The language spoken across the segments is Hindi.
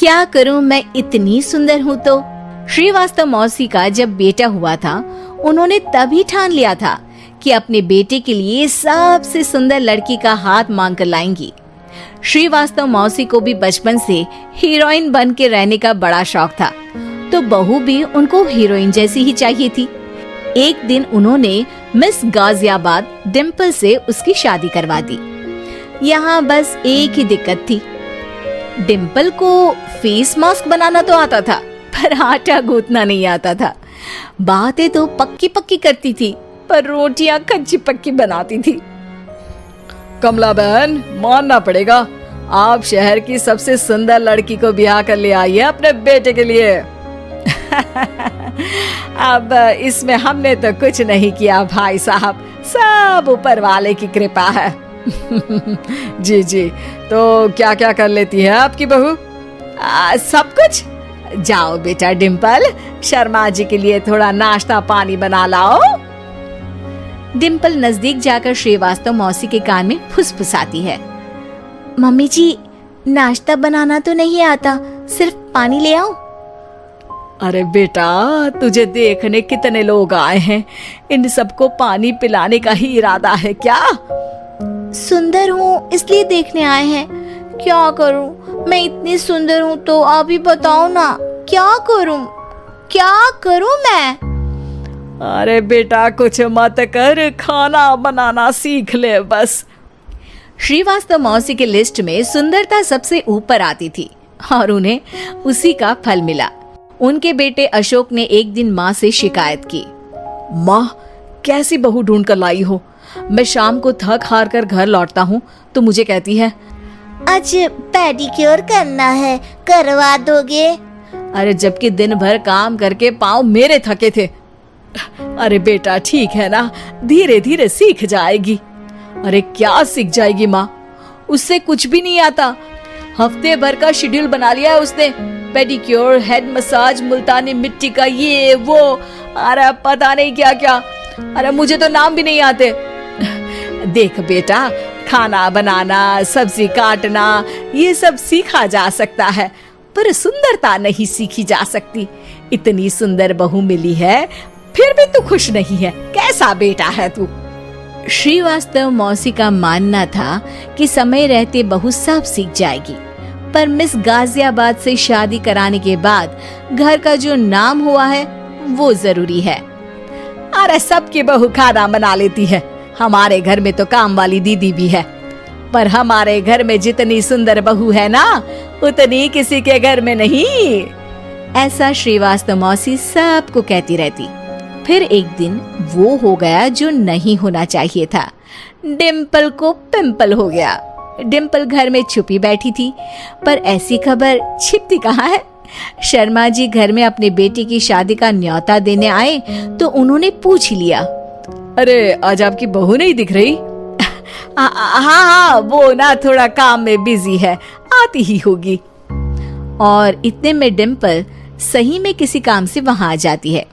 क्या करूं, मैं इतनी सुंदर हूं तो। श्रीवास्तव मौसी का जब बेटा हुआ था, उन्होंने तभी ठान लिया था कि अपने बेटे के लिए सबसे सुंदर लड़की का हाथ मांग कर लाएंगी। श्रीवास्तव मौसी को भी बचपन से हीरोइन बन के रहने का बड़ा शौक था, तो बहू भी उनको हीरोइन जैसी ही चाहिए थी। एक दिन उन्होंने मिस गाजियाबाद डिम्पल से उसकी शादी करवा दी। यहाँ बस एक ही दिक्कत थी, डिम्पल को फेस मास्क बनाना तो आता था, पर आटा गूंथना नहीं आता था। बातें तो पक्की पक्की करती थी, पर रोटियां कच्ची पक्की बनाती थी। कमला बहन, मानना पड़ेगा, आप शहर की सबसे सुंदर लड़की को ब्याह कर ले आई है अपने बेटे के लिए। अब इसमें हमने तो कुछ नहीं किया भाई साहब, सब ऊपर वाले की कृपा है। जी जी, तो क्या क्या कर लेती है आपकी बहू? सब कुछ। जाओ बेटा डिम्पल, शर्मा जी के लिए थोड़ा नाश्ता पानी बना लाओ। डिम्पल नजदीक जाकर श्रीवास्तव मौसी के कान में फुसफुसाती है। मम्मी जी, नाश्ता बनाना तो नहीं आता, सिर्फ पानी ले आओ। अरे बेटा, तुझे देखने कितने लोग आए हैं, इन सबको पानी पिलाने का ही इरादा है क्या? सुंदर हूँ इसलिए देखने आए हैं। क्या करूँ, मैं इतनी सुंदर हूँ तो आप ही बताओ ना, क्या करूँ मैं? अरे बेटा, कुछ मत कर, खाना बनाना सीख ले बस। श्रीवास्तव मौसी के लिस्ट में सुंदरता सबसे ऊपर आती थी और उन्हें उसी का फल मिला। उनके बेटे अशोक ने एक दिन माँ से शिकायत की। माँ, कैसी बहू ढूंढ कर लाई हो? मैं शाम को थक हार कर घर लौटता हूँ तो मुझे कहती है, आज पेडिक्योर करना है, करवा दोगे? अरे जबकि दिन भर काम करके पाँव मेरे थके थे। अरे बेटा, ठीक है ना, धीरे धीरे सीख जाएगी। अरे क्या सीख जाएगी माँ, उससे कुछ भी नहीं आता। हफ्ते भर का शेड्यूल बना लिया है उसने, पेडिक्योर, हेड मसाज, मुल्तानी मिट्टी का ये वो, अरे पता नहीं क्या क्या। अरे मुझे तो नाम भी नहीं आते। देख बेटा, खाना बनाना, सब्जी काटना, ये सब सीखा जा सकता है, पर सुंदरता नहीं सीखी जा सकती। इतनी सुंदर बहू मिली है, फिर भी तू खुश नहीं है, कैसा बेटा है तू? श्रीवास्तव मौसी का मानना था कि समय रहते बहू सब सीख जाएगी, पर मिस गाजियाबाद से शादी कराने के बाद घर का जो नाम हुआ है वो जरूरी है। अरे सबकी बहू खाना बना लेती है, हमारे घर में तो काम वाली दीदी भी है, पर हमारे घर में जितनी सुंदर बहू है ना, उतनी किसी के घर में नहीं। ऐसा श्रीवास्तव मौसी सबको कहती रहती। फिर एक दिन वो हो गया जो नहीं होना चाहिए था, डिम्पल को पिंपल हो गया। डिम्पल घर में छुपी बैठी थी, पर ऐसी खबर छिपती कहाँ है। शर्मा जी घर में अपने बेटी की शादी का न्योता देने आए तो उन्होंने पूछ लिया, अरे आज आपकी बहू नहीं दिख रही? हाँ, वो ना थोड़ा काम में बिजी है, आती ही होगी। और इतने में डिम्पल सही में किसी काम से वहां आ जाती है।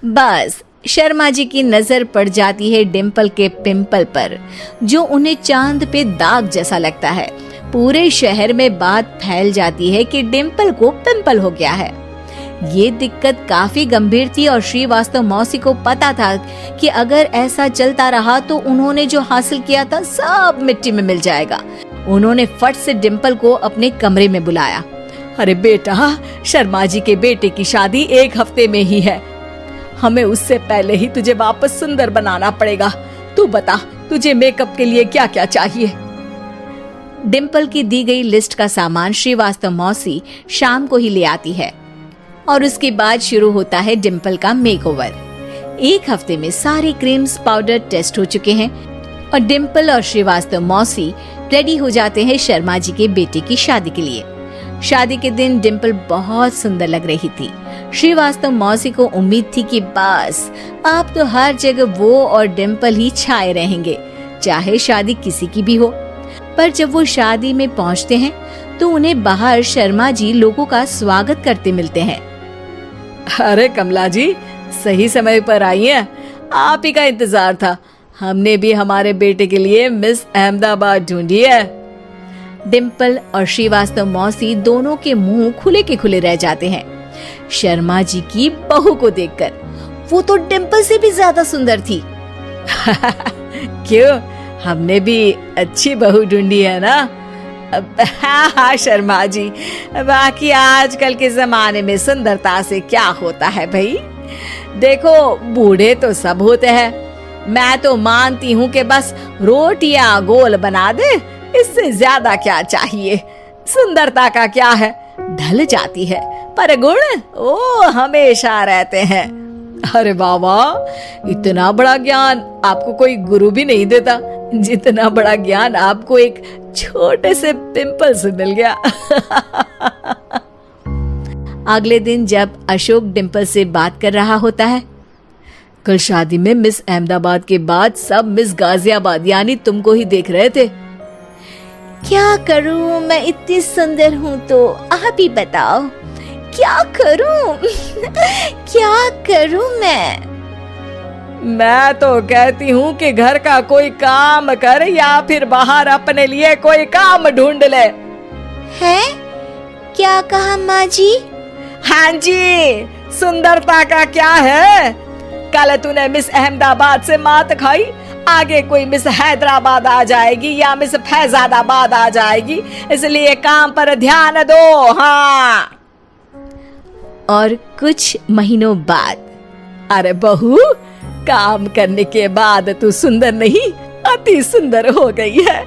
बस शर्मा जी की नजर पड़ जाती है डिम्पल के पिंपल पर, जो उन्हें चांद पे दाग जैसा लगता है। पूरे शहर में बात फैल जाती है कि डिम्पल को पिंपल हो गया है। ये दिक्कत काफी गंभीर थी और श्रीवास्तव मौसी को पता था कि अगर ऐसा चलता रहा तो उन्होंने जो हासिल किया था सब मिट्टी में मिल जाएगा। उन्होंने फट से डिम्पल को अपने कमरे में बुलाया। अरे बेटा, शर्मा जी के बेटे की शादी 1 हफ्ते में ही है, हमें उससे पहले ही तुझे वापस सुंदर बनाना पड़ेगा। तू बता, तुझे मेकअप के लिए क्या क्या चाहिए? डिम्पल की दी गई लिस्ट का सामान श्रीवास्तव मौसी शाम को ही ले आती है और उसके बाद शुरू होता है डिम्पल का मेकओवर। 1 हफ्ते में सारे क्रीम्स पाउडर टेस्ट हो चुके हैं और डिम्पल और श्रीवास्तव मौसी रेडी हो जाते हैं शर्मा जी के बेटे की शादी के लिए। शादी के दिन डिम्पल बहुत सुंदर लग रही थी। श्रीवास्तव मौसी को उम्मीद थी कि बस अब तो हर जगह वो और डिम्पल ही छाए रहेंगे, चाहे शादी किसी की भी हो। पर जब वो शादी में पहुंचते हैं तो उन्हें बाहर शर्मा जी लोगों का स्वागत करते मिलते हैं। अरे कमला जी, सही समय पर आई हैं, आप ही का इंतजार था। हमने भी हमारे बेटे के लिए मिस अहमदाबाद ढूंढी है। डिम्पल और श्रीवास्तव मौसी दोनों के मुंह खुले के खुले रह जाते हैं शर्मा जी की बहू को देखकर। वो तो डिम्पल से भी ज्यादा सुंदर थी। क्यों, हमने भी अच्छी बहू ढूंढी है ना? हाँ शर्मा जी, बाकी आजकल के जमाने में सुंदरता से क्या होता है भाई। देखो, बूढ़े तो सब होते हैं, मैं तो मानती हूँ कि बस रोटियां गोल बना दे, इससे ज्यादा क्या चाहिए। सुंदरता का क्या है, ढल जाती है, पर गुण वो हमेशा रहते हैं। अरे बाबा, इतना बड़ा ज्ञान आपको कोई गुरु भी नहीं देता जितना बड़ा ज्ञान आपको एक छोटे से पिंपल से मिल गया। अगले दिन जब अशोक डिम्पल से बात कर रहा होता है, कल शादी में मिस अहमदाबाद के बाद सब मिस गाजियाबाद यानी तुमको ही देख रहे थे। क्या करूं, मैं इतनी सुंदर हूं तो आप ही बताओ क्या करूं। क्या करूं मैं तो कहती हूँ कि घर का कोई काम कर या फिर बाहर अपने लिए कोई काम ढूंढ ले। है? क्या कहा माँ जी? हाँ जी, सुंदरता का क्या है। कल तूने मिस अहमदाबाद से मात खाई, आगे कोई मिस हैदराबाद आ जाएगी या मिस फैजाबाद आ जाएगी, इसलिए काम पर ध्यान दो। हाँ। और कुछ महीनों बाद, अरे बहू, काम करने के बाद तू सुंदर नहीं, अति सुंदर हो गई है।